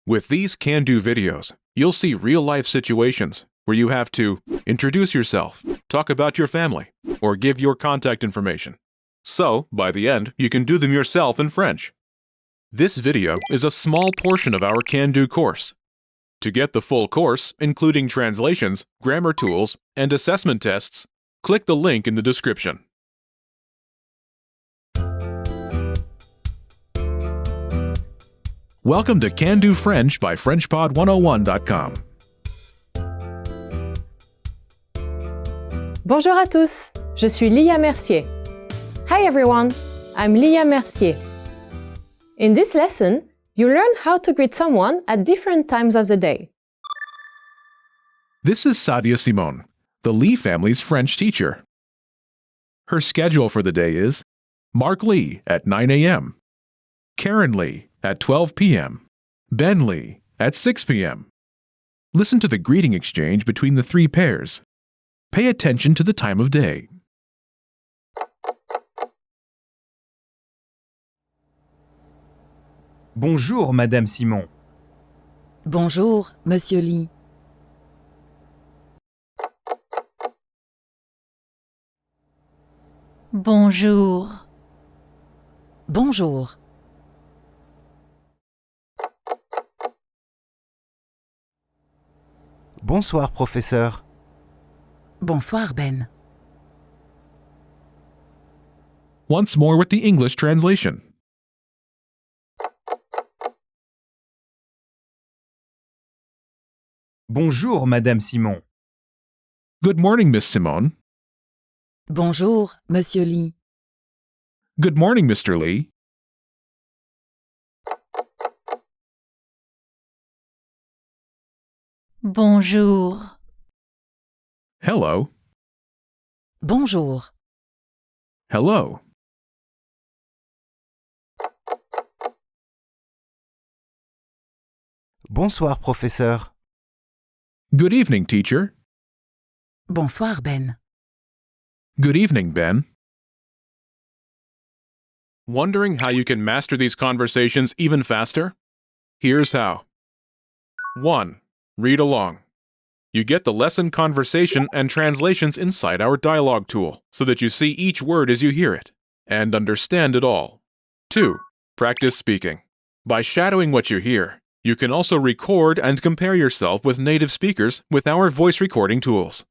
With these can-do videos, you'll see real-life situations where you have to introduce yourself, talk about your family, or give your contact information. So, by the end, you can do them yourself in French. This video is a small portion of our can-do course. To get the full course, including translations, grammar tools, and assessment tests, click the link in the description. Welcome to Can Do French by FrenchPod101.com. Bonjour à tous, je suis Lia Mercier. Hi everyone, I'm Lia Mercier. In this lesson, you'll learn how to greet someone at different times of the day. This is Sadia Simone, the Lee family's French teacher. Her schedule for the day is Mark Lee at 9 a.m., Karen Lee at 12 p.m., Ben Lee at 6 p.m. Listen to the greeting exchange between the three pairs. Pay attention to the time of day. Bonjour, Madame Simon. Bonjour, Monsieur Lee. Bonjour. Bonjour. Bonsoir, professeur. Bonsoir, Ben. Once more with the English translation. Bonjour, Madame Simon. Good morning, Miss Simone. Bonjour, Monsieur Lee. Good morning, Mr. Lee. Bonjour. Hello. Bonjour. Hello. Bonsoir, professeur. Good evening, teacher. Bonsoir, Ben. Good evening, Ben. Wondering how you can master these conversations even faster? Here's how. 1. Read along. You get the lesson conversation and translations inside our dialogue tool so that you see each word as you hear it and understand it all. 2. Practice speaking. By shadowing what you hear, you can also record and compare yourself with native speakers with our voice recording tools.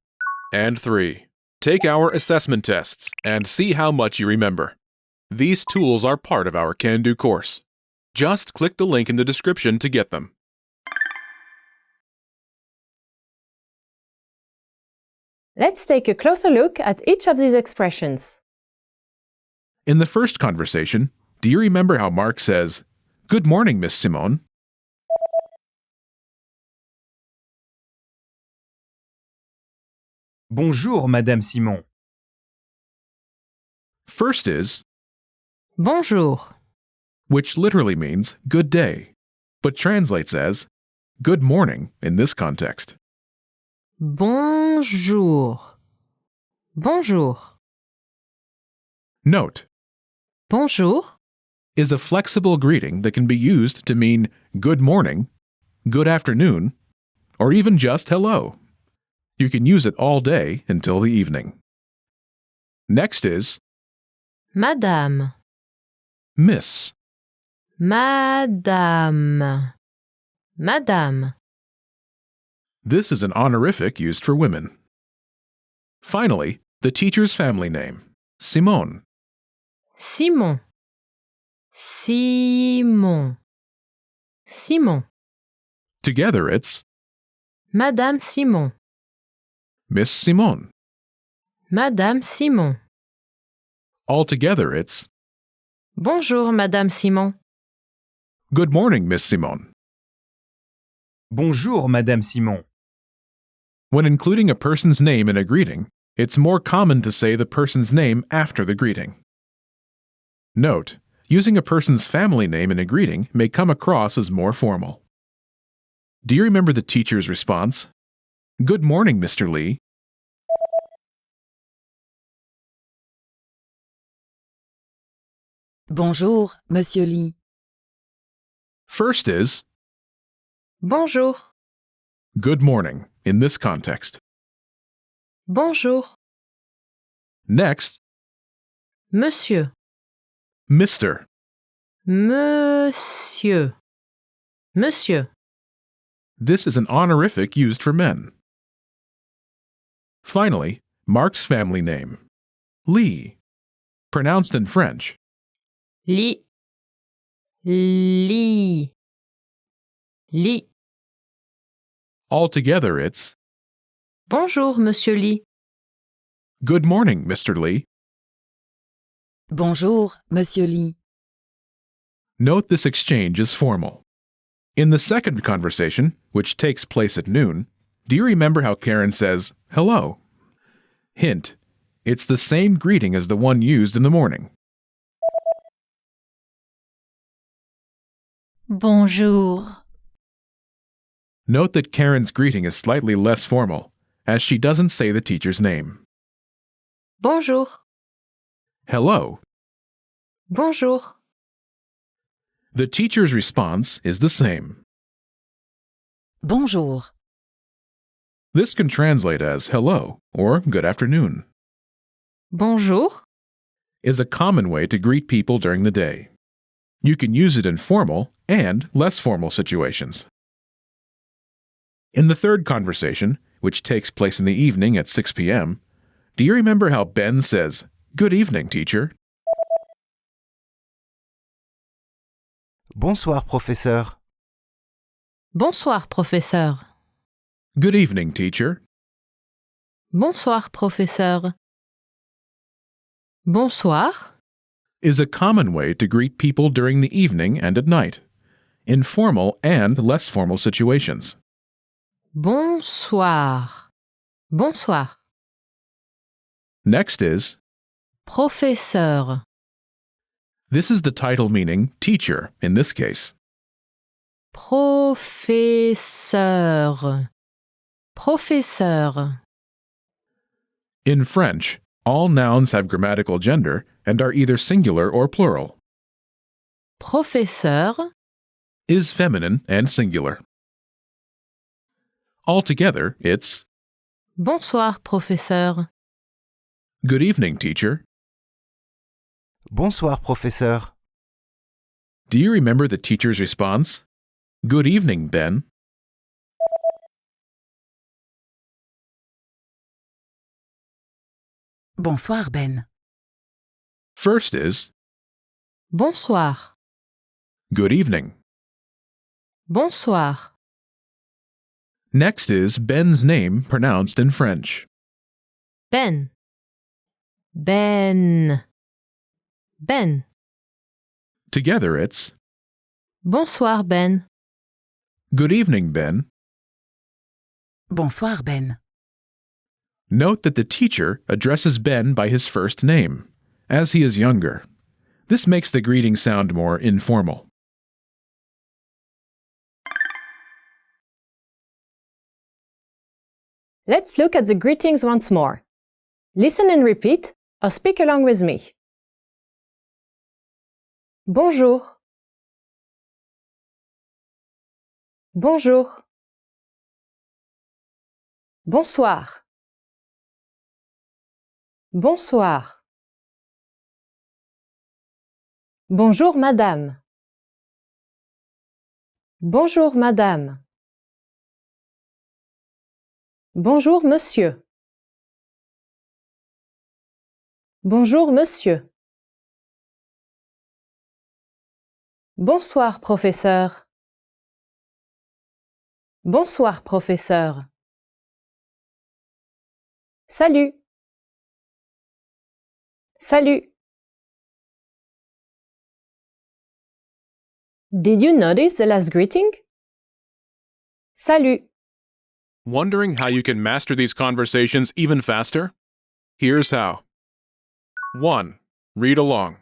And 3. Take our assessment tests and see how much you remember. These tools are part of our Can Do course. Just click the link in the description to get them. Let's take a closer look at each of these expressions. In the first conversation, do you remember how Mark says, "Good morning, Miss Simone"? Bonjour, Madame Simon. First is, Bonjour. which literally means good day, but translates as good morning in this context. Bonjour. Bonjour. Note, Bonjour is a flexible greeting that can be used to mean good morning, good afternoon, or even just hello. You can use it all day until the evening. Next is Madame. Miss. Madame. Madame. This is an honorific used for women. Finally, the teacher's family name, Simone. Simon. Simon. Simon. Together it's Madame Simon. Miss Simone. Madame Simon. Altogether it's Bonjour, Madame Simon. Good morning, Miss Simone. Bonjour, Madame Simon. When including a person's name in a greeting, it's more common to say the person's name after the greeting. Note, using a person's family name in a greeting may come across as more formal. Do you remember the teacher's response? Good morning, Mr. Lee. Bonjour, Monsieur Lee. First is Bonjour. Good morning in this context. Bonjour. Next, Monsieur. Mr. Monsieur. Monsieur. This is an honorific used for men. Finally, Mark's family name. Lee. Pronounced in French. Lit. Lit. Lit. Altogether, it's Bonjour, Monsieur Lee. Good morning, Mr. Lee. Bonjour, Monsieur Lee. Note this exchange is formal. In the second conversation, which takes place at noon, do you remember how Karen says, hello? Hint, it's the same greeting as the one used in the morning. Bonjour. Note that Karen's greeting is slightly less formal, as she doesn't say the teacher's name. Bonjour. Hello. Bonjour. The teacher's response is the same. Bonjour. This can translate as hello or good afternoon. Bonjour. Is a common way to greet people during the day. You can use it in formal and less formal situations. In the third conversation, which takes place in the evening at 6 p.m., do you remember how Ben says, "Good evening, teacher"? Bonsoir, professeur. Bonsoir, professeur. Good evening, teacher. Bonsoir, professeur. Bonsoir. Is a common way to greet people during the evening and at night, in formal and less formal situations. Bonsoir. Bonsoir. Next is, Professeur. this is the title meaning teacher in this case. Professeur. Professeur. In French, all nouns have grammatical gender and are either singular or plural. Professeur. Is feminine and singular. Altogether, it's Bonsoir, professeur. good evening, teacher. Bonsoir, professeur. Do you remember the teacher's response? Good evening, Ben. Bonsoir, Ben. First is Bonsoir. good evening. Bonsoir. Next is Ben's name pronounced in French. Ben. Ben. Ben. Together it's Bonsoir, Ben. good evening, Ben. Bonsoir, Ben. Note that the teacher addresses Ben by his first name, as he is younger. This makes the greeting sound more informal. Let's look at the greetings once more. Listen and repeat, or speak along with me. Bonjour. Bonjour. Bonsoir. Bonsoir. Bonjour, madame. Bonjour, madame. Bonjour, monsieur. Bonjour, monsieur. Bonsoir, professeur. Bonsoir, professeur. Salut. Salut. Did you notice the last greeting? Salut. Wondering how you can master these conversations even faster? Here's how. 1. Read along.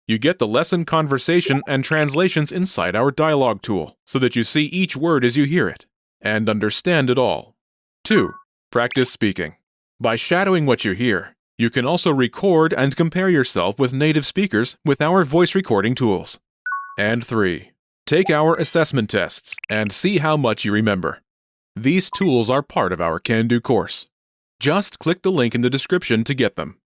You get the lesson conversation and translations inside our dialogue tool, so that you see each word as you hear it, and understand it all. 2. Practice speaking. By shadowing what you hear, you can also record and compare yourself with native speakers with our voice recording tools. And 3. Take our assessment tests and see how much you remember. These tools are part of our Can-Do course. Just click the link in the description to get them.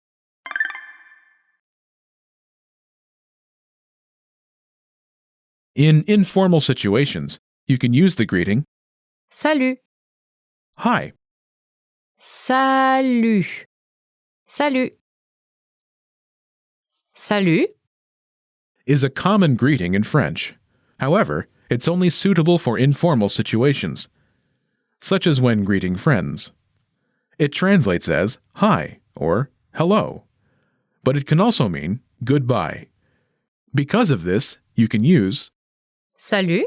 In informal situations, you can use the greeting, Salut. Hi. Salut. Salut. Salut. Is a common greeting in French. However, it's only suitable for informal situations, such as when greeting friends. It translates as hi or hello, but it can also mean goodbye. Because of this, you can use Salut.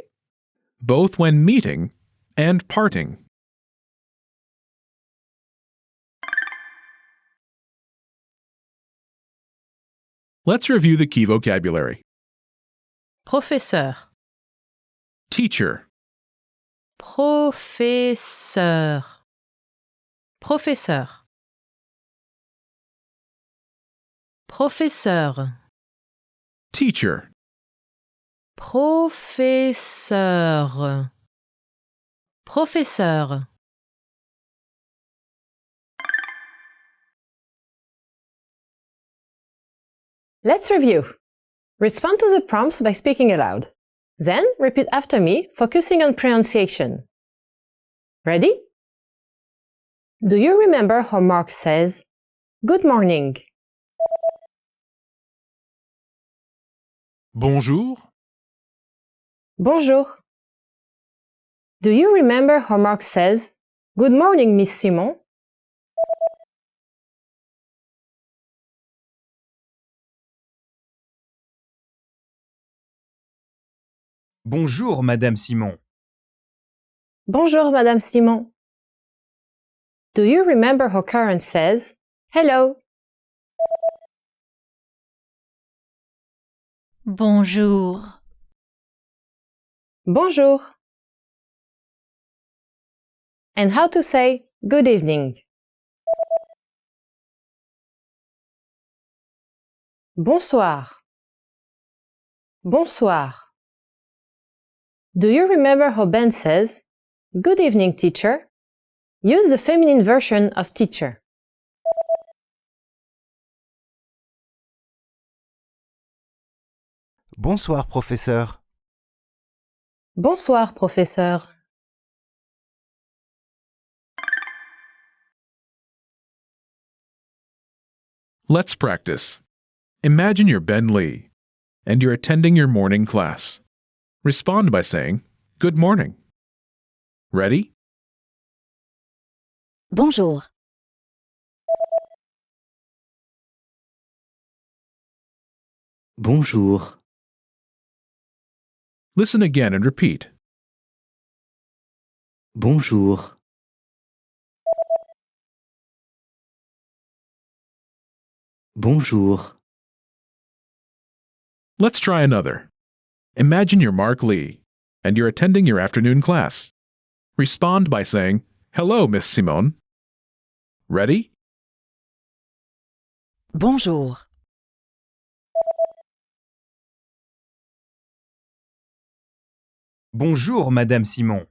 both when meeting and parting. Let's review the key vocabulary. Professeur. Teacher, Professeur. Professeur. Professeur. teacher, Professeur. Professeur. Let's review. Respond to the prompts by speaking aloud. Then repeat after me, focusing on pronunciation. Ready? Do you remember how Mark says, "Good morning"? bonjour, Bonjour. Do you remember how Mark says, "Good morning, Miss Simon"? Bonjour, Madame Simon. Bonjour, Madame Simon. Do you remember how Karen says, "Hello"? Bonjour. Bonjour. And how to say good evening? Bonsoir. Bonsoir. Do you remember how Ben says, "Good evening, teacher"? Use the feminine version of teacher. Bonsoir, professeur. Bonsoir, professeur. Let's practice. Imagine you're Ben Lee, and you're attending your morning class. Respond by saying, good morning. Ready? Bonjour. Bonjour. Listen again and repeat. Bonjour. Bonjour. Let's try another. Imagine you're Mark Lee, and you're attending your afternoon class. Respond by saying, hello, Miss Simone. Ready? Bonjour. Bonjour, Madame Simon.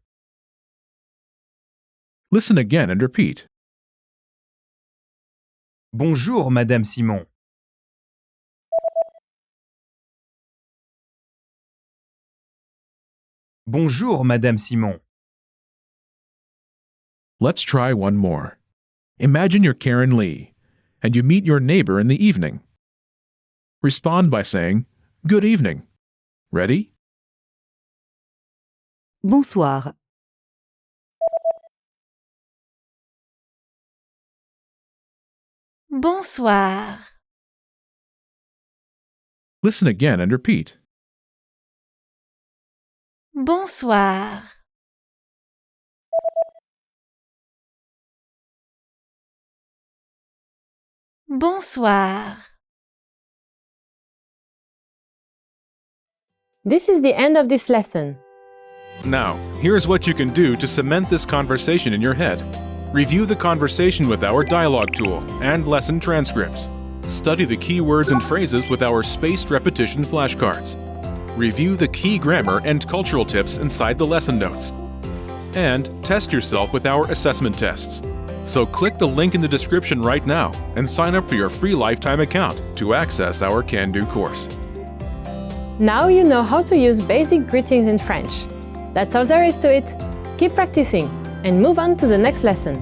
Listen again and repeat. Bonjour, Madame Simon. Bonjour, Madame Simon. Let's try one more. Imagine you're Karen Lee, and you meet your neighbor in the evening. Respond by saying, good evening. Ready? Bonsoir. Bonsoir. Listen again and repeat. Bonsoir. Bonsoir. This is the end of this lesson. Now, here's what you can do to cement this conversation in your head. Review the conversation with our dialogue tool and lesson transcripts. Study the key words and phrases with our spaced repetition flashcards. Review the key grammar and cultural tips inside the lesson notes. And test yourself with our assessment tests. So click the link in the description right now and sign up for your free lifetime account to access our Can-Do course. Now you know how to use basic greetings in French. That's all there is to it. Keep practicing and move on to the next lesson.